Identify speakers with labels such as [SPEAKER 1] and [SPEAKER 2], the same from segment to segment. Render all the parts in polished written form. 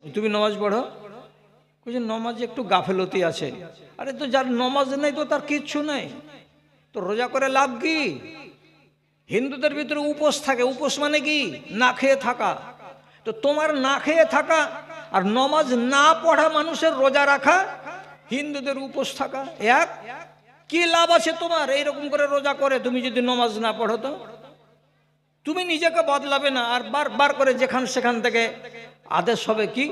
[SPEAKER 1] তুমি নামাজ পড়ো? বলছে নমাজে একটু গাফেলতি আছে। আরে তো যার নমাজ নেই তো তার কিচ্ছু নেই, তো রোজা করে লাভ কি? হিন্দুদের ভিতরে উপোস থাকে। উপোস মানে কি? না খেয়ে থাকা। তো তোমার না খেয়ে থাকা আর নমাজ না পড়া মানুষের রোজা রাখা, হিন্দুদের উপোস থাকা এক। কি লাভ আছে তোমার এইরকম করে রোজা করে তুমি যদি নমাজ না পড়ো? তো তুমি নিজেকে বদলাবে না, আর বারবার করে যেখান সেখান থেকে আদেশ হবে কি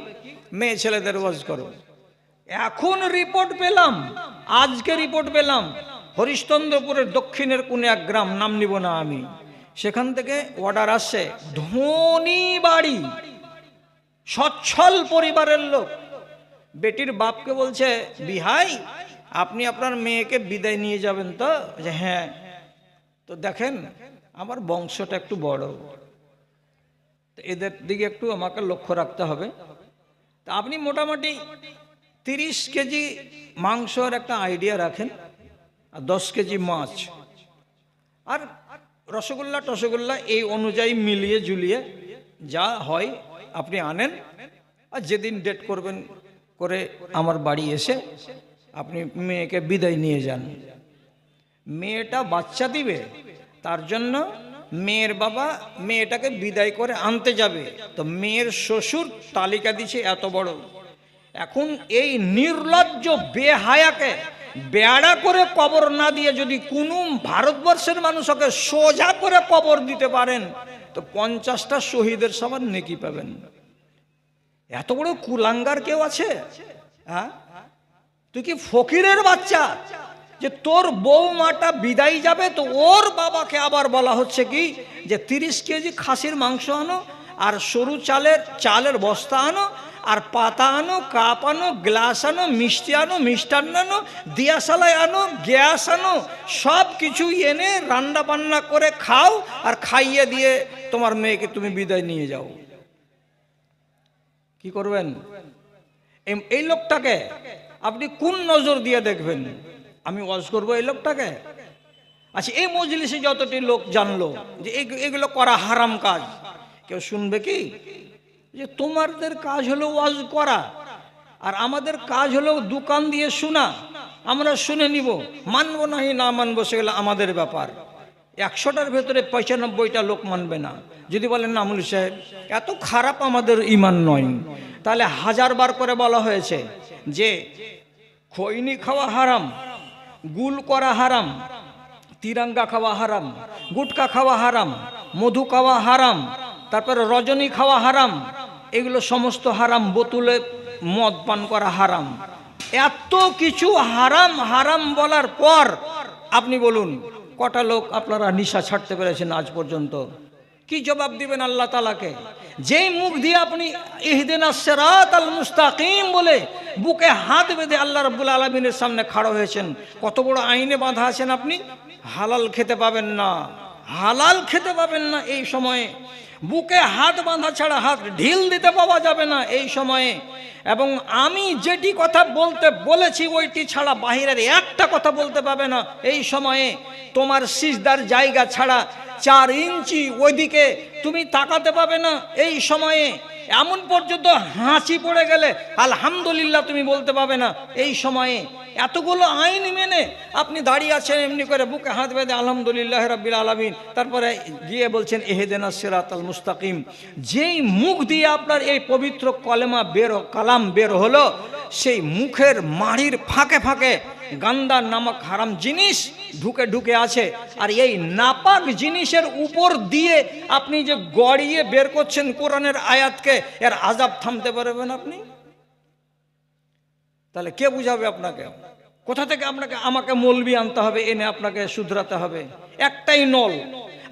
[SPEAKER 1] মেয়ে ছেলেদের ওয়াজ করো। এখন রিপোর্ট পেলাম, আজকে রিপোর্ট পেলাম, হরিশ্চন্দ্রপুরের দক্ষিণের কোন এক গ্রাম, নাম নিব না আমি, সেখান থেকে অর্ডার আসছে, ধনী বাড়ি, সচ্ছল পরিবারের লোক, বেটির বাপকে বলছে, বিহাই আপনি আপনার মেয়েকে বিদায় নিয়ে যাবেন তো? যে হ্যাঁ। তো দেখেন আমার বংশটা একটু বড়, তো এদের দিকে একটু আমাকে লক্ষ্য রাখতে হবে। তা আপনি মোটামুটি 30 কেজি মাংসর একটা আইডিয়া রাখেন, আর 10 কেজি মাছ, আর রসগোল্লা এই অনুযায়ী মিলিয়ে ঝুলিয়ে যা হয় আপনি আনেন। আর যেদিন ডেট করবেন করে আমার বাড়ি এসে আপনি মেয়েকে বিদায় নিয়ে যান। মেয়েটা বাচ্চা দিবে, তার জন্য মেয়ের বাবা মেয়েটাকে বিদায় করে আনতে যাবে, তো মেয়ের শ্বশুর তালিকা দিছে এত বড়। এখন এই নির্লজ্জ বেহায়াকে বেড়া করে কবর না দিয়ে যদি কোনো ভারতবর্ষের মানুষকে সোজা করে কবর দিতে পারেন, তো 50টা শহীদের সমান নেকি পাবেন। এত বড় কুলাঙ্গার কেউ আছে? হ্যাঁ, তুই কি ফকিরের বাচ্চা যে তোর বৌমাটা বিদায় যাবে, তো ওর বাবাকে আবার বলা হচ্ছে কি যে 30 কেজি খাসির মাংস আনো, আর সরু চালের বস্তা আনো, আর পাতা আনো, কাপ আনো, গ্লাস আনো, মিষ্টি আনো, মিষ্টান্ন আনো, দিয়াশালায় আনো, গ্যাস আনো, সব কিছু এনে রান্না বান্না করে খাও, আর খাইয়ে দিয়ে তোমার মেয়েকে তুমি বিদায় নিয়ে যাও। কি করবেন? এই লোকটাকে আপনি কোন নজর দিয়ে দেখবেন? আমি ওয়াজ করবো এই লোকটাকে? আচ্ছা, এই মজলিসে যতটি লোক জানলো যে এগুলো করা হারাম কাজ, কেউ শুনবে কি? যে তোমাদের কাজ হলো ওয়াজ করা, আর আমাদের কাজ হলো দোকান দিয়ে শোনা। আমরা শুনে নিব, মানবো নাহি না মানবো সেগুলো আমাদের ব্যাপার। 100টার ভেতরে 95টা লোক মানবে না। যদি বলেন না মৌলভী সাহেব এত খারাপ আমাদের ঈমান নয়, তাহলে 1000 বার করে বলা হয়েছে যে খৈনি খাওয়া হারাম, গুল করা হারাম, তিরঙ্গা খাওয়া হারাম, গুটকা খাওয়া হারাম, মধু খাওয়া হারাম, তারপরে রজনী খাওয়া হারাম, এগুলো সমস্ত হারাম, বোতলে মদ পান করা হারাম। এত কিছু হারাম হারাম বলার পর আপনি বলুন কটা লোক আপনারা নিশা ছাড়তে পেরেছেন আজ পর্যন্ত? কি জবাব দিবেন আল্লাহ তাআলাকে? যেই মুখ দিয়ে আপনি ইহদিনাস সিরাতাল মুস্তাকিম বলে বুকে হাত বেঁধে আল্লাহ রাব্বুল আলামিনের সামনে খাড়া হয়েছেন, কত বড় আইনে বাঁধা আছেন আপনি। হালাল খেতে পাবেন না, হালাল খেতে পাবেন না এই সময়ে। বুকে হাত বাঁধা ছাড়া হাত ঢিল দিতে পাওয়া যাবে না এই সময়ে। এবং আমি যেটি কথা বলতে বলেছি ওইটি ছাড়া বাহিরের একটা কথা বলতে পাবে না এই সময়ে। তোমার সিজদার জায়গা ছাড়া 4 ইঞ্চি ওইদিকে তুমি তাকাতে পাবে না এই সময়ে। এমন পর্যন্ত হাঁচি পড়ে গেলে আলহামদুলিল্লাহ তুমি বলতে পাবে না এই সময়ে। এতগুলো আইন মেনে আপনি দাঁড়িয়ে আছেন এমনি করে বুকে হাত বেঁধে আলহামদুলিল্লাহ রাব্বিল আলামিন, তারপরে গিয়ে বলছেন ইহদিনাস সিরাতাল মুস্তাকিম। যেই মুখ দিয়ে আপনার এই পবিত্র কালাম বের হলো, সেই মুখের মাড়ির ফাঁকে ফাঁকে গান্দা নামক হারাম জিনিস ঢুকে ঢুকে আছে। আর এই নাপাক জিনিসের উপর দিয়ে আপনি যে গড়িয়ে বের করছেন কোরআনের আয়াতকে, এর আযাব থামতে পারবেন আপনি? তাহলে কে বুঝাবে আপনাকে? কোথা থেকে আমাকে মৌলবি আনতে হবে, এনে আপনাকে শুধরাতে হবে? একটাই নল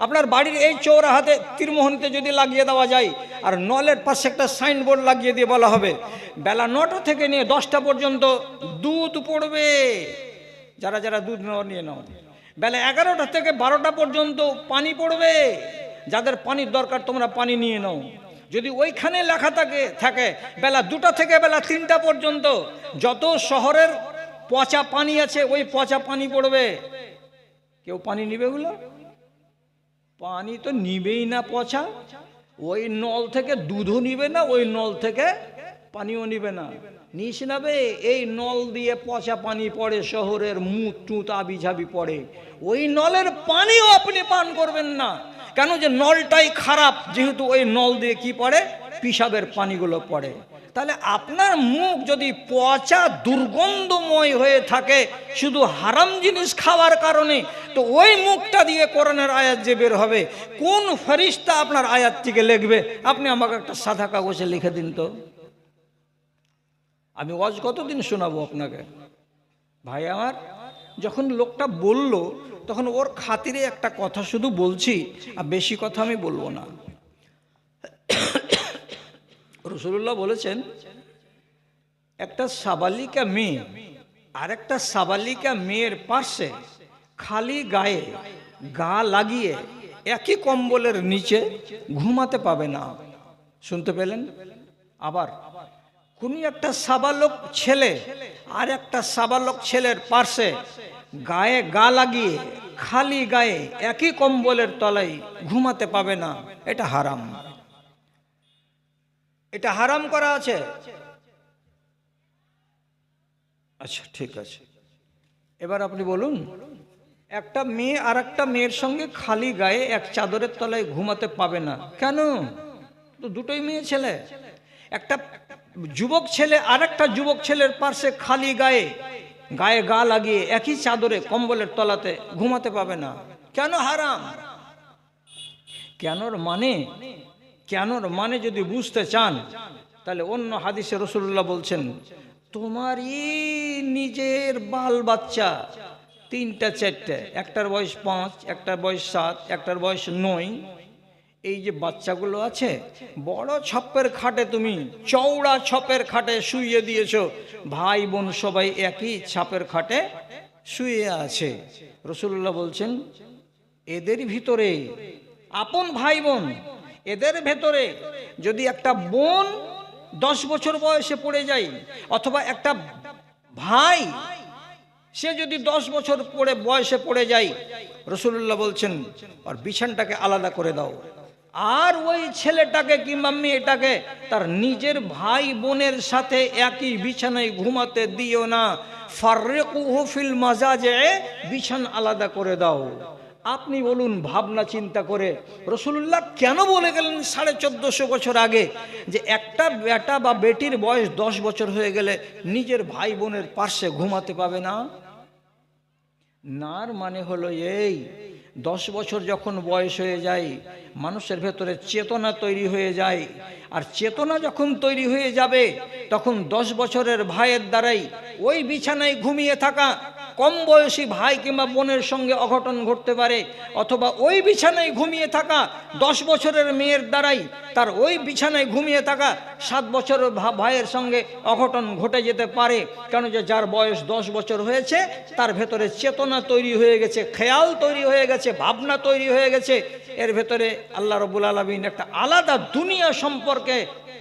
[SPEAKER 1] আপনার বাড়ির এই চৌরাহাতে তীরমোহনীতে যদি লাগিয়ে দেওয়া যায়, আর নলের পাশে একটা সাইনবোর্ড লাগিয়ে দিয়ে বলা হবে বেলা 9টা থেকে নিয়ে 10টা পর্যন্ত দুধ পড়বে, যারা যারা দুধ নিয়ে নাও। বেলা 11টা থেকে 12টা পর্যন্ত পানি পড়বে, যাদের পানির দরকার তোমরা পানি নিয়ে নাও। যদি ওইখানে লেখা থাকে বেলা 2টা থেকে বেলা 3টা পর্যন্ত যত শহরের পচা পানি আছে ওই পচা পানি পড়বে, কেউ পানি নিবে? ওগুলো পানি তো নিবেই না পচা। ওই নল থেকে দুধও নিবে না, ওই নল থেকে পানিও নিবে না, নিস নাবে এই নল দিয়ে পচা পানি পড়ে, শহরের মুখ টুত আবি ঝাবি পড়ে, ওই নলের পানিও আপনি পান করবেন না। কেন? যে নলটাই খারাপ, যেহেতু ওই নল দিয়ে কি পড়ে, পিসাবের পানিগুলো পড়ে। তাহলে আপনার মুখ যদি পচা দুর্গন্ধময় হয়ে থাকে শুধু হারাম জিনিস খাওয়ার কারণে, তো ওই মুখটা দিয়ে কোরআনের আয়াত যে বের হবে, কোন ফেরেশতা আপনার আয়াতটিকে লিখবে? আপনি আমাকে একটা সাদা কাগজে লিখে দিন তো, আমি ওয়াজ কতদিন শোনাবো আপনাকে? ভাই আমার, যখন লোকটা বলল তখন ওর খাতিরে একটা কথা শুধু বলছি, আর বেশি কথা আমি বলবো না। রাসূলুল্লাহ বলেছেন, একটা সাবালিকা মেয়ে আর একটা সাবালিকা মেয়ের পাশে খালি গায়ে গা লাগিয়ে একই কম্বলের নিচে ঘুমাতে পাবে না। শুনতে পেলেন? আবার কোন একটা সাবালক ছেলে আর একটা সাবালক ছেলের পাশে গায়ে গা লাগিয়ে খালি গায়ে একই কম্বলের তলায় ঘুমাতে পাবে না, এটা হারাম। এটা হারাম করা আছে। আচ্ছা ঠিক আছে, এবার আপনি বলুন, একটা মেয়ে আর একটা মেয়ের সঙ্গে খালি গায়ে এক চাদরের তলায় ঘুমাতে পাবে না কেন? তো দুটোই মেয়ে ছেলে। একটা যুবক ছেলে আর একটা যুবক ছেলের পাশে খালি গায়ে গায়ে গা লাগিয়ে একই চাদরে কম্বলের তলাতে ঘুমাতে পাবে না কেন? হারাম। কেনর মানে যদি বুঝতে চান, তাহলে অন্য হাদিসে রাসূলুল্লাহ বলছেন, তোমারই নিজের বাল বাচ্চা তিনটা চারটে, একটার বয়স 5, একটার বয়স 7, একটার বয়স 9, এই যে বাচ্চাগুলো আছে, বড় ছপ্পের খাটে, তুমি চওড়া ছপের খাটে শুইয়ে দিয়েছো, ভাই বোন সবাই একই ছাপের খাটে শুয়ে আছে। রাসূলুল্লাহ বলছেন, এদের ভিতরে আপন ভাই বোন, এদের ভেতরে যদি একটা বোন 10 বছর বয়সে পড়ে যায়, অথবা একটা ভাই সে যদি 10 বছর বয়সে পড়ে যায়, রাসূলুল্লাহ বলছেন আর বিছানাটাকে আলাদা করে দাও, আর ওই ছেলেটাকে কিংবা মেয়েটাকে তার নিজের ভাই বোনের সাথে একই বিছানায় ঘুমাতে দিও না। ফাররিকুহু ফিল মাজাজে, বিছানা আলাদা করে দাও। আপনি বলুন, ভাবনা চিন্তা করে রাসূলুল্লাহ কেন বলে গেলেন 1450 বছর আগে যে একটা বেটা বা বেটির বয়স 10 বছর হয়ে গেলে নিজের ভাই বোনের পাশে ঘুমাতে পাবে না? নার মানে হলো এই, 10 বছর যখন বয়স হয়ে যায়, মানুষের ভেতরে চেতনা তৈরি হয়ে যায়, আর চেতনা যখন তৈরি হয়ে যাবে, তখন 10 বছরের ভাইয়ের দ্বারাই ওই বিছানায় ঘুমিয়ে থাকা কম বয়সী ভাই কিংবা বোনের সঙ্গে অঘটন ঘটতে পারে, অথবা ওই বিছানায় ঘুমিয়ে থাকা 10 বছরের মেয়ের দ্বারাই তার ওই বিছানায় ঘুমিয়ে থাকা 7 বছরের ভাইয়ের সঙ্গে অঘটন ঘটে যেতে পারে। কেন? যে যার বয়স 10 বছর হয়েছে, তার ভেতরে চেতনা তৈরি হয়ে গেছে, খেয়াল তৈরি হয়ে গেছে, ভাবনা তৈরি হয়ে গেছে, এর ভেতরে আল্লাহ রাব্বুল আলামিন একটা আলাদা দুনিয়া সম্পর্কে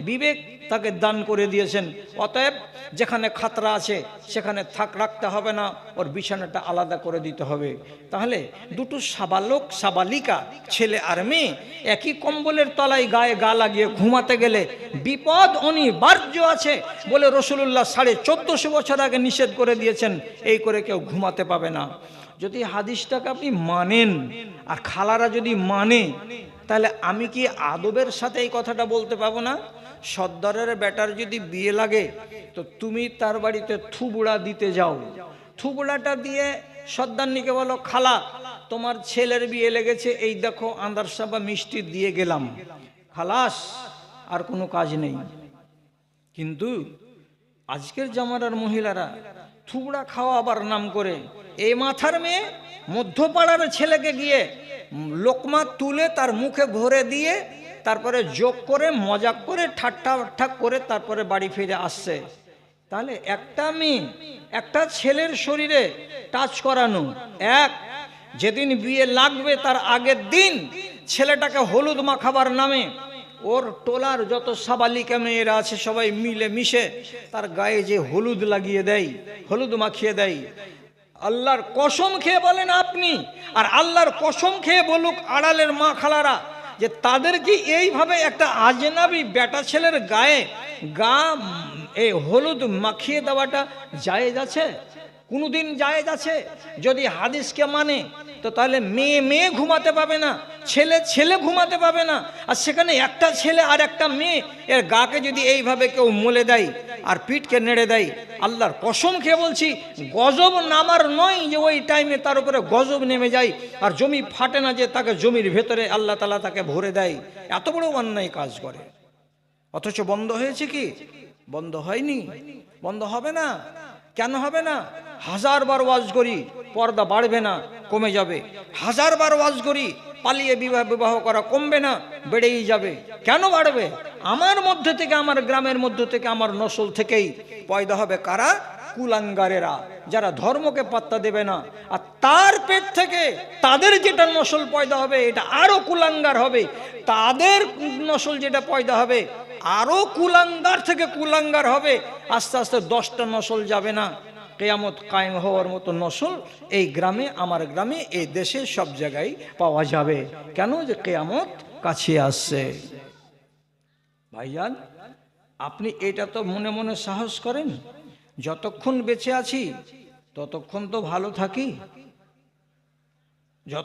[SPEAKER 1] বিবেক তাকে দান করে দিয়েছেন। অতএব যেখানে খাতরা আছে সেখানে রাখতে হবে না, ওর বিছানাটা আলাদা করে দিতে হবে। তাহলে দুটো সাবালক সাবালিকা, ছেলে আর মেয়ে, একই কম্বলের তলায় গায়ে গা লাগিয়ে ঘুমাতে গেলে বিপদ অনিবার্য আছে বলে রাসূলুল্লাহ 1450 বছর আগে নিষেধ করে দিয়েছেন। এই করে কেউ ঘুমাতে পাবে না। যদি হাদিসটাকে আপনি মানেন, আর খালারা যদি মানে, তাহলে আমি কি আদবের সাথে এই কথাটা বলতে পাবো না? সর্দারের বেটার যদি বিয়ে লাগে, তো তুমি তার বাড়িতে থুবুড়া দিতে যাও, থুবুড়াটা দিয়ে সর্দারনিকে বলো, খালা তোমার ছেলের বিয়ে লেগেছে, এই দেখো আন্দারসা বা মিষ্টি দিয়ে গেলাম, খালাস, আর কোনো কাজ নেই। কিন্তু আজকের জামানার মহিলারা থুবড়া খাওয়াবার নাম করে এই মাথার মেয়ে মধ্যপাড়ার ছেলেকে গিয়ে লোকমা তুলে তার মুখে ভরে দিয়ে, তারপরে যোগ করে মজাক করে ঠাট্টা করে তারপরে বাড়ি ফিরে আসছে। তাহলে একটা মেয়ে একটা ছেলের শরীরে টাচ করানো এক, যেদিন বিয়ে লাগবে তার আগের দিন ছেলেটাকে হলুদ মাখাবার নামে ওর টোলার যত সাবালিকা মেয়েরা আছে সবাই মিলে মিশে তার গায়ে যে হলুদ লাগিয়ে দেয়, হলুদ মাখিয়ে দেয়। আল্লাহর কসম খেয়ে বলেন আপনি, আর আল্লাহর কসম খেয়ে বলুক আড়ালের মা খালারা, যে তাদেরকে এইভাবে একটা আজনাবি বেটা ছেলের গায়ে এই হলুদ মাখিয়ে দেওয়াটা জায়েজ আছে? কোনোদিন জায়েজ আছে? যদি হাদিসকে মানে তো তাহলে মেয়ে মেয়ে ঘুমাতে পাবে না, ছেলে ছেলে ঘুমাতে পাবে না। আর সেখানে একটা ছেলে আর একটা মেয়ে এর গাকে যদি এইভাবে কেউ মলে দেয় আর পিঠকে নেড়ে দেয়, আল্লাহর কসম খেয়ে বলছি গজব নামার নয় যে ওই টাইমে তার উপরে গজব নেমে যায় আর জমি ফাটে না যে তাকে জমির ভেতরে আল্লাহ তাআলা তাকে ভরে দেয়। এত বড় অন্যায় কাজ করে, অথচ বন্ধ হয়েছে কি? বন্ধ হয়নি, বন্ধ হবে না। কেন হবে না? হাজারবার ওয়াজ করি পর্দা বাড়বে না, কমে যাবে। হাজারবার ওয়াজ করি পালিয়ে বিবাহ করা কমবে না, বেড়েই যাবে। কেন বাড়বে? আমার মধ্যে থেকে, আমার গ্রামের মধ্যে থেকে, আমার নসল থেকেই পয়দা হবে কারা? কুলাঙ্গারেরা, যারা ধর্মকে পাত্তা দেবে না। আর তার পেট থেকে তাদের যেটা নসল পয়দা হবে এটা আরো কুলাঙ্গার হবে। তাদের নসল যেটা পয়দা হবে আরো কুলাঙ্গার থেকে কুলাঙ্গার হবে। আস্তে আস্তে 10টা নসল যাবে না, কিয়ামত কায়েম হওয়ার মতো নসল এই গ্রামে, আমার গ্রামে, এই দেশে সব জায়গায় পাওয়া যাবে। কেন? যে কিয়ামত কাছে আসছে। ভাইজান, আপনি এটা তো মনে মনে সাহস করেন, যতক্ষণ বেঁচে আছি ততক্ষণ তো ভালো থাকি,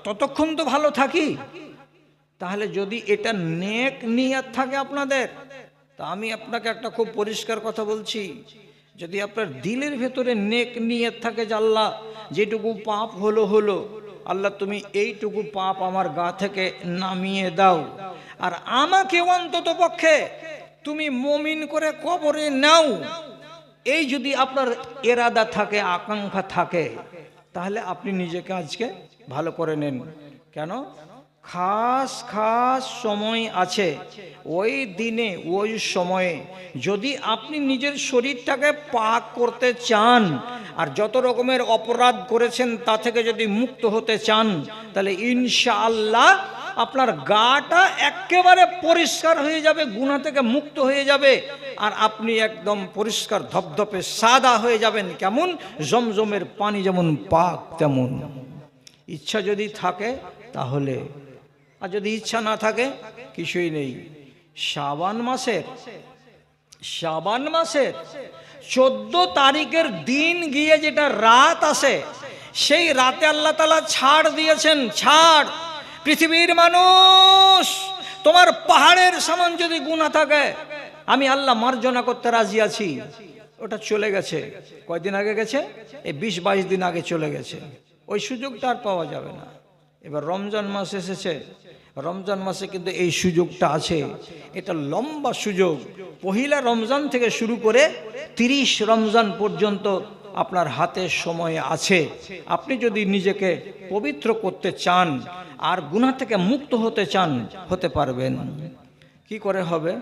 [SPEAKER 1] ততক্ষণ তো ভালো থাকি। তাহলে যদি এটা নেক নিয়ত থাকে আপনাদের, তা আমি আপনাকে একটা খুব পরিষ্কার কথা বলছি, যদি আপনার দিলের ভেতরে নেক নিয়ত থাকে যে আল্লাহ যেটুকু পাপ হলো আল্লাহ তুমি এইটুকু পাপ আমার গা থেকে নামিয়ে দাও, আর আমাকে অন্তত পক্ষে তুমি মুমিন করে কবরে নাও, এই যদি আপনার ইরাদা থাকে, আকাঙ্ক্ষা থাকে, তাহলে আপনি নিজেকে আজকে ভালো করে নেন। কেন? খাস সময় আছে, ওই দিনে ওই সময়ে যদি আপনি নিজের শরীরটাকে পাক করতে চান আর যত রকমের অপরাধ করেছেন তা থেকে যদি মুক্ত হতে চান, তাহলে ইনশাআল্লাহ আপনার গাটা একেবারে পরিষ্কার হয়ে যাবে, গুনাহ থেকে মুক্ত হয়ে যাবে, আর আপনি একদম পরিষ্কার ধপধপে সাদা হয়ে যাবেন। কেমন? জমজমের পানি যেমন পাক তেমন। ইচ্ছা যদি থাকে তাহলে, আর যদি ইচ্ছা না থাকে কিছুই নেই। শাবান মাসের 14 তারিখের দিন গিয়ে যেটা রাত আসে, সেই রাতে আল্লাহ তাআলা ছাড় দিয়েছেন। ছাড়, পৃথিবীর মানুষ, তোমার পাহাড়ের সমান যদি গুনাহ থাকে আমি আল্লাহ মার্জনা করতে রাজি আছি। ওটা চলে গেছে, কয়দিন আগে গেছে, এই 20-22 দিন আগে চলে গেছে। ওই সুযোগটা আর পাওয়া যাবে না। এবার রমজান মাস এসেছে, রমজান মাসে কিন্তু এই সুযোগটা আছে। এটা লম্বা সুযোগ, পহিলা রমজান থেকে শুরু করে 30 রমজান পর্যন্ত আপনার হাতে সময় আছে। আপনি যদি নিজেকে পবিত্র করতে চান আর গুনাহ থেকে মুক্ত হতে চান, হতে পারবেন। কি করে হবে?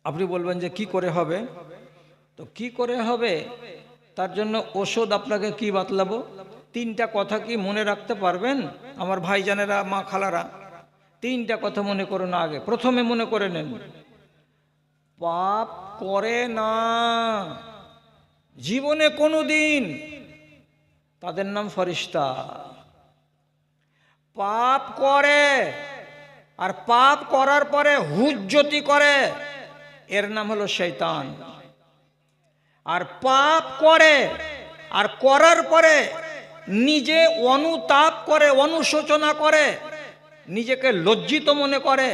[SPEAKER 1] আপনি বলবেন যে কি করে হবে? তো কি করে হবে তার জন্য ওষুধ আপনাকে কি বাতলাবো? 3টা কথা কি মনে রাখতে পারবেন আমার ভাইজানেরা, মা খালারা? 3টা কথা মনে করুন। আগে প্রথমে মনে করে নেন, পাপ করে না জীবনে কোনোদিন, তাদের নাম ফেরেশতা। পাপ করে আর পাপ করার পরে হুজ্জতি করে, এর নাম হলো শয়তান। আর পাপ করে আর করার পরে নিজে অনুতাপ করে, অনুশোচনা করে, নিজেকে লজ্জিত মনে করে,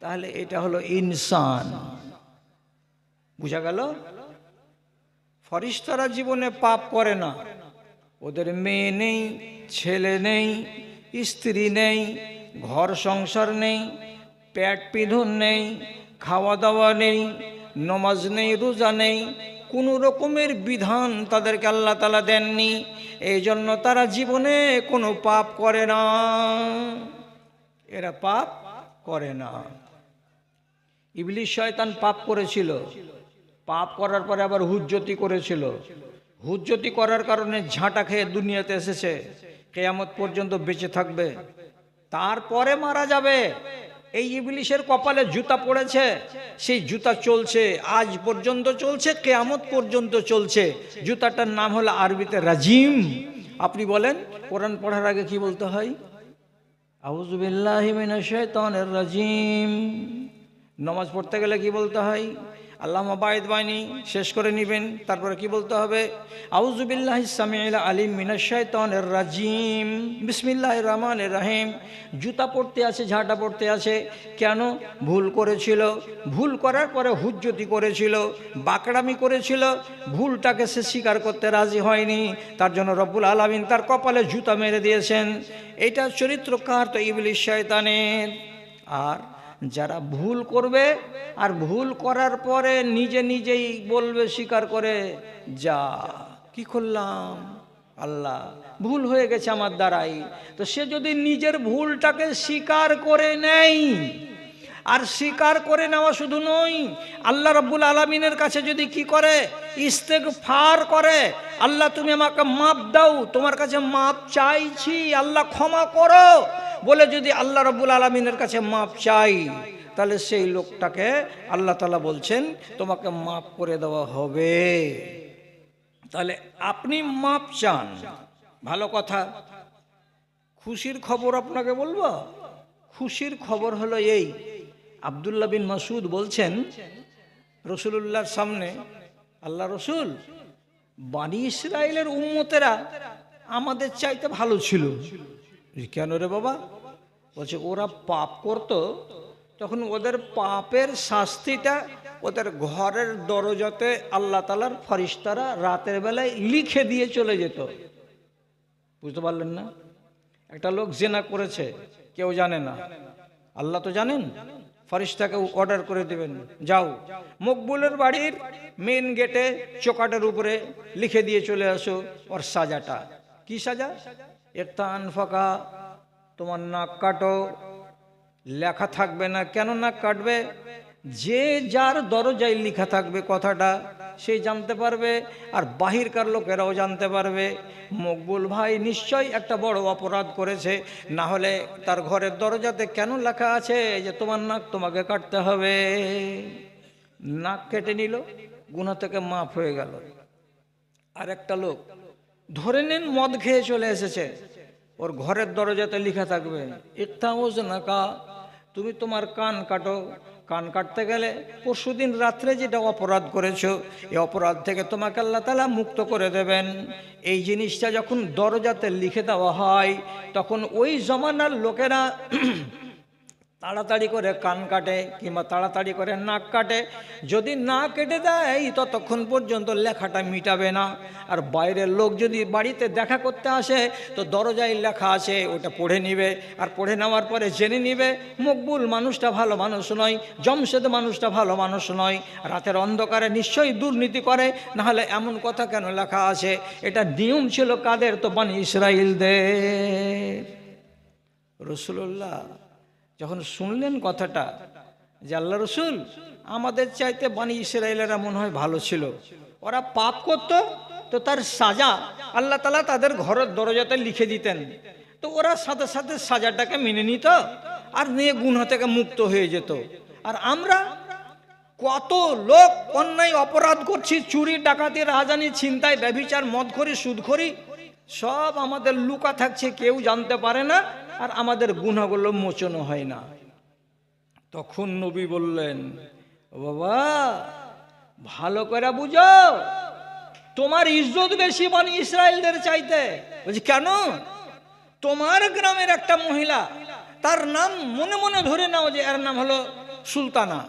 [SPEAKER 1] তাহলে এটা হলো ইনসান। বুঝা গেল? ফেরেশতারা জীবনে পাপ করে না, ওদের মেয়ে নেই, ছেলে নেই, স্ত্রী নেই, ঘর সংসার নেই, পেট পিঁধন নেই, খাওয়া দাওয়া নেই, নমাজ নেই, রোজা নেই, কোনো রকমের বিধান তাদেরকে আল্লাহ তাআলা দেননি। এই জন্য তারা জীবনে কোনো পাপ করে না, এরা পাপ করে না। ইবলিস শয়তান পাপ করেছিল, পাপ করার পরে আবার হুজ্জতি করেছিল। হুজ্জতি করার কারণে ঝাঁটা খেয়ে দুনিয়াতে এসেছে, কিয়ামত পর্যন্ত বেঁচে থাকবে, তারপরে মারা যাবে। এই ইবলিসের কপালে জুতা পড়েছে, সেই জুতা চলছে, আজ পর্যন্ত চলছে, কিয়ামত পর্যন্ত চলছে। জুতাটার নাম হলো আরবিতে রাজিম। আপনি বলেন কোরআন পড়ার আগে কি বলতে হয়? আউযু বিল্লাহি মিনাশ শাইতানির রাজিম। নামাজ পড়তে গেলে কি বলতে হয়? আল্লাহুম্মা বাঈদ বাইনি শেষ করে নেবেন, তারপরে কি বলতে হবে? আউযু বিল্লাহিস সামিউল আলিম মিনাশ শাইতানির রাজিম বিসমিল্লাহির রহমানির রহিম। জুতা পড়তে আছে, ঝাঁটা পড়তে আছে, কেন? ভুল করেছিল, ভুল করার পরে হুজ্জতি করেছিল, বাকড়ামি করেছিল, ভুলটাকে সে স্বীকার করতে রাজি হয়নি, তার জন্য রব্বুল আলামিন তার কপালে জুতা মেরে দিয়েছেন। এইটা চরিত্র কার? তো ইবলিস শয়তানের। আর যারা ভুল করবে আর ভুল করার পরে নিজে নিজেই বলবে, স্বীকার করে, যা কি করলাম, আল্লাহ ভুল হয়ে গেছে আমার দ্বারাই, তো সে যদি নিজের ভুলটাকে স্বীকার করে নেয়, আর স্বীকার করে নেওয়া শুধু নয়, আল্লাহ রাব্বুল আলামিনের কাছে যদি কি করে? ইস্তেগফার করে, আল্লাহ তুমি আমাকে মাপ দাও, তোমার কাছে মাপ চাইছি, আল্লাহ ক্ষমা করো বলে যদি আল্লাহ রাব্বুল আলামিনের কাছে মাপ চাই, তাহলে সেই লোকটাকে আল্লাহ তাআলা বলছেন তোমাকে মাপ করে দেওয়া হবে। তাহলে আপনি মাপ চান, ভালো কথা। খুশির খবর আপনাকে বলবো। খুশির খবর হলো এই, আব্দুল্লাহ বিন মাসউদ বলছেন রাসূলুল্লাহর সামনে, আল্লাহ রসুল, বনী ইসরাইলের উম্মতেরা আমাদের চাইতে ভালো ছিল। কেন রে বাবা? বলছে ওরা পাপ করত, তখন ওদের পাপের শাস্তিটা ওদের ঘরের দরজাতে আল্লাহ তাআলার ফেরেশতারা রাতের বেলায় লিখে দিয়ে চলে যেত। বুঝতে পারলেন না? একটা লোক জিনা করেছে, কেউ জানে না, আল্লাহ তো জানেন। ফেরেশতাকে অর্ডার করে দিবেন, যাও মকবুলের বাড়ির মেন গেটে চৌকাটের উপরে লিখে দিয়ে চলে আসো ওর সাজাটা। কি সাজা? একটা আনফাকা, তোমার নাক কাটো। লেখা থাকবে না। কেন নাক কাটবে? যে যার দরজায় লেখা থাকবে কথাটা সেই জানতে পারবে, আর বাহিরকার লোকেরাও জানতে পারবে মকবুল ভাই নিশ্চয়ই একটা বড় অপরাধ করেছে, না হলে তার ঘরের দরজাতে কেন লেখা আছে যে তোমার নাক তোমাকে কাটতে হবে? নাক কেটে নিল, গুনাহ থেকে মাফ হয়ে গেল। আর একটা লোক ধরে নেন মদ খেয়ে চলে এসেছে, ওর ঘরের দরজাতে লেখা থাকবে ইত্তাউজ নাকা, তুমি তোমার কান কাটো। কান কাটতে গেলে পরশুদিন রাত্রে যেটা অপরাধ করেছো, এই অপরাধ থেকে তোমাকে আল্লাহ তাআলা মুক্ত করে দেবেন। এই জিনিসটা যখন দরজাতে লিখে দেওয়া হয়, তখন ওই জমানার লোকেরা তাড়াতাড়ি করে কান কাটে কিংবা তাড়াতাড়ি করে নাক কাটে। যদি না কেটে দেয় ততক্ষণ পর্যন্ত লেখাটা মিটাবে না। আর বাইরের লোক যদি বাড়িতে দেখা করতে আসে, তো দরজায় লেখা আছে ওটা পড়ে নিবে, আর পড়ে নেওয়ার পরে জেনে নিবে মকবুল মানুষটা ভালো মানুষ নয়, জমশেদ মানুষটা ভালো মানুষ নয়, রাতের অন্ধকারে নিশ্চয়ই দুর্নীতি করে, নাহলে এমন কথা কেন লেখা আছে। এটা নিয়ম ছিল কাদের? তো বনী ইসরাইলদের। রাসূলুল্লাহ যখন শুনলেন কথাটা যে আল্লাহ রসুল, আমাদের চাইতে বনী ইসরাইলেরা মনে হয় ভালো ছিল, ওরা পাপ করত, তো তার সাজা আল্লাহ তাআলা তাদের ঘরের দরজাতে লিখে দিতেন, তো ওরা সাথে সাথে সাজাটাকে মেনে নিত আর নিয়ে গুনাহ থেকে মুক্ত হয়ে যেত। আর আমরা কত লোক অন্যায় অপরাধ করছি, চুরি ডাকাতি রাহাজানি ছিনতাই ব্যভিচার মদখোরি সুদখোরি, সব আমাদের লুকা থাকছে, কেউ জানতে পারে না, আর আমাদের গুনাহগুলো মোচন হয় না। তখন নবী বললেন, ও বাবা ভালো করে বুঝো, তোমার ইজ্জত বেশি বনী ইসরাইলদের চাইতে। বলছি কেন? তোমার গ্রামের একটা মহিলা, তার নাম মনে মনে ধরে নাও যে এর নাম হলো সুলতানা,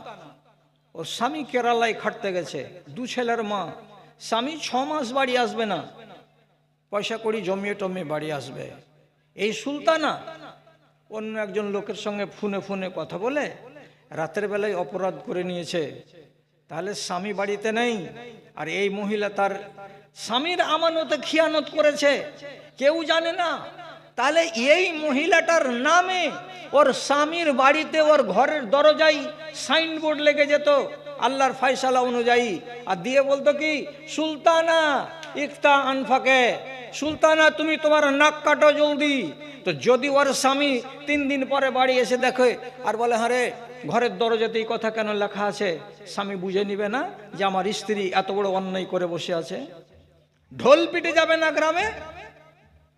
[SPEAKER 1] ওর স্বামী কেরালায় খাটতে গেছে, 2 ছেলের মা, স্বামী 6 মাস বাড়ি আসবে না, পয়সা কড়ি জমিয়ে টমিয়ে বাড়ি আসবে। এই সুলতানা অন্য একজন লোকের সঙ্গে ফোনে ফোনে কথা বলে রাতের বেলায় অপরাধ করে নিয়েছে। তাহলে স্বামী বাড়িতে নেই, আর এই মহিলা তার স্বামীর আমানতে খিয়ানত করেছে, কেউ জানে না। তাহলে এই মহিলাটার নামে ওর স্বামীর বাড়িতে ওর ঘরের দরজায় সাইনবোর্ড লেগে যেত আল্লাহর ফয়সালা অনুযায়ী, আর দিয়ে বলতো কি, সুলতানা ইকতা আনফাকে, সুলতানা তুমি তোমার নাক কাটো জলদি। তো যদি ওর স্বামী 3 দিন পরে বাড়ি এসে দেখে আর বলে, হ্যাঁ রে ঘরের দরজাতে এই কথা কেন লেখা আছে, স্বামী বুঝে নিবে না যে আমার স্ত্রী এত বড় অন্যায় করে বসে আছে? ঢোল পিটে যাবে না গ্রামে?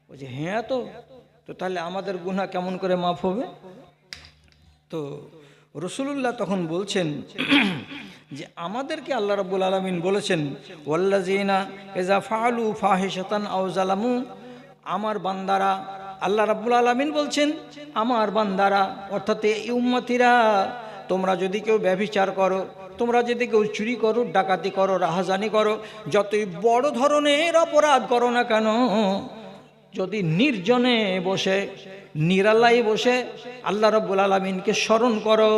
[SPEAKER 1] বলছে হ্যাঁ, তো তাহলে আমাদের গুনাহ কেমন করে মাফ হবে? তো রাসূলুল্লাহ তখন বলছেন যে আমাদেরকে আল্লাহ রাব্বুল আলামিন বলেছেন, ওয়াল্লাযিনা ইযা ফাআলু ফাহিশাতান আও যালামু, আমার বান্দারা, আল্লাহ রাব্বুল আলামিন বলছেন আমার বান্দারা অর্থাৎ এই উম্মতিরা, তোমরা যদি কেউ ব্যভিচার করো, তোমরা যদি কেউ চুরি করো, ডাকাতি করো, রাহাজানি করো, যতই বড় ধরনের অপরাধ করো না কেন, যদি নির্জনে বসে নিরালায় বসে আল্লাহ রাব্বুল আলামিনকে স্মরণ করো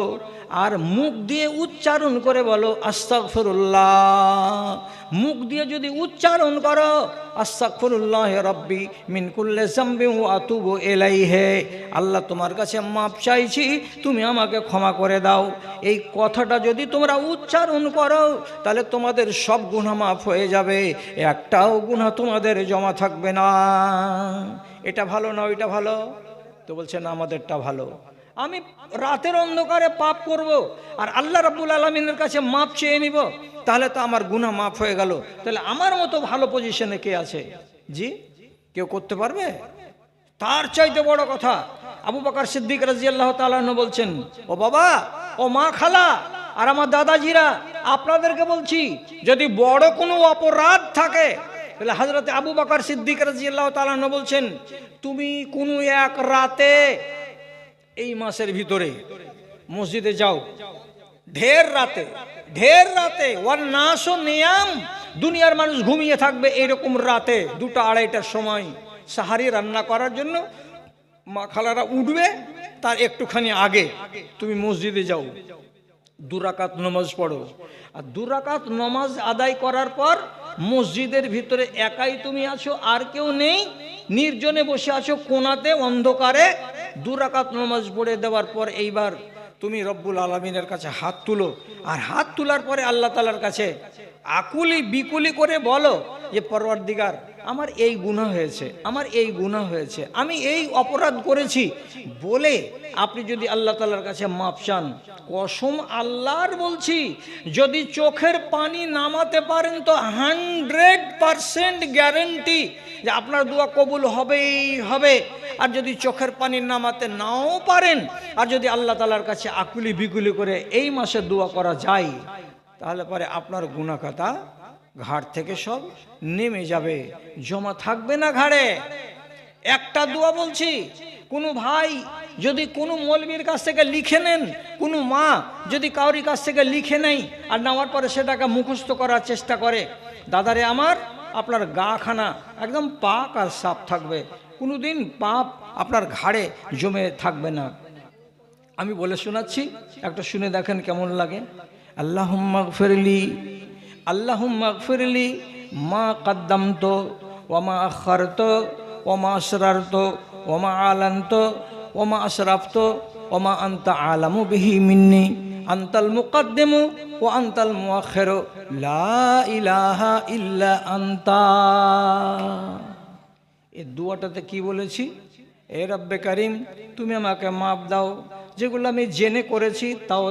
[SPEAKER 1] আর মুখ দিয়ে উচ্চারণ করে বলো আস্তাগফিরুল্লাহ, মুখ দিয়ে যদি উচ্চারণ করো আস্তাগফিরুল্লাহ রাব্বি মিন কুল্লি যামবি ওয়া আতুবু ইলাইহি, আল্লাহ তোমার কাছে মাপ চাইছি, তুমি আমাকে ক্ষমা করে দাও, এই কথাটা যদি তোমরা উচ্চারণ করো তাহলে তোমাদের সব গুনাহ মাফ হয়ে যাবে, একটাও গুনাহ তোমাদের জমা থাকবে না। এটা ভালো না ওইটা ভালো? তো বলছেন আমাদেরটা ভালো। আমি রাতের অন্ধকারে পাপ করব আর আল্লাহ রাব্বুল আলামিনের কাছে মাপ চেয়ে নিব, তাহলে তো আমার গুনাহ মাফ হয়ে গেল। তাহলে আমার মতো ভালো পজিশনে কে আছে? জি, কেউ করতে পারবে? তার চাইতে বড় কথা আবু বকর সিদ্দিক রাদিয়াল্লাহু তাআলা আনহু বলছেন, ও বাবা, ও মা, খালা আর আমার দাদাজিরা, আপনাদেরকে বলছি, যদি বড় কোনো অপরাধ থাকে তাহলে হযরতে আবু বকর সিদ্দিক রাদিয়াল্লাহু তাআলা আনহু বলছেন, তুমি কোনো এক রাতে এই মাসের ভিতরে মসজিদে যাও, ঢের রাতে ওয়ান নাসু নিয়াম, দুনিয়ার মানুষ ঘুমিয়ে থাকবে, এরকম রাতে 2টা 2:30টার সময় সাহারি রান্না করার জন্য মা খালারা উঠবে, তার একটুখানি আগে তুমি মসজিদে যাও, 2 রাকাত নামাজ পড়ো, আর 2 রাকাত নামাজ আদায় করার পর মসজিদের ভিতরে একাই তুমি আছো, আর কেউ নেই, নির্জনে বসে আছো কোণাতে অন্ধকারে, 2 রাকাত নামাজ পড়ে দেওয়ার পর এইবার তুমি রব্বুল আলামিনের কাছে হাত তুলো, আর হাত তোলার পরে আল্লাহ তাআলার কাছে আকুলি বিকুলি করে বলো যে পরওয়ারদিগার, আমার এই গুনাহ হয়েছে, আমার এই গুনাহ হয়েছে, আমি এই অপরাধ করেছি বলে আপনি যদি আল্লাহ তাআলার কাছে মাপ চান, কসম আল্লাহর বলছি, যদি চোখের পানি নামাতে পারেন তো 100% গ্যারান্টি যে আপনার দোয়া কবুল হবেই হবে। আর যদি চোখের পানি নামাতে নাও পারেন, আর যদি আল্লাহ তাআলার কাছে আকুলি বিকুলি করে এই মাসে দোয়া করা যায়, তাহলে পরে আপনার গুনাহ খাতা ঘাড় থেকে সব নেমে যাবে, জমা থাকবে না ঘাড়ে। একটা দোয়া বলছি, কোনো ভাই যদি কোনো মৌলবীর কাছ থেকে লিখে নেন, কোনো মা যদি কাউরি কাছ থেকে লিখে নেই আর নেওয়ার পরে সেটাকে মুখস্থ করার চেষ্টা করে, দাদারে আমার, আপনার গাখানা একদম পাক আর সাফ থাকবে, কোনোদিন পাপ আপনার ঘাড়ে জমে থাকবে না। আমি বলে শোনাচ্ছি, একটা শুনে দেখেন কেমন লাগে। আল্লাহুম্মা গফিরলি, আল্লাহুম্মা গফিরলি মা কদ্দামতু ওয়া মা আখারতু ওয়া মা আসরারতু ওয়া মা আলানতু ওয়া মা আসরাফতু ওয়া মা আনতা আলামু বিহি মিন্নি, আনতাল মুকদ্দিমু ওয়া আনতাল মুআখিরু, লা ইলাহা ইল্লা আনতা। এই দুয়াটাতে কি বলেছি? এ রব্বে কারিম, তুমি আমাকে মাফ দাও, যেগুলো আমি জেনে করেছি তাও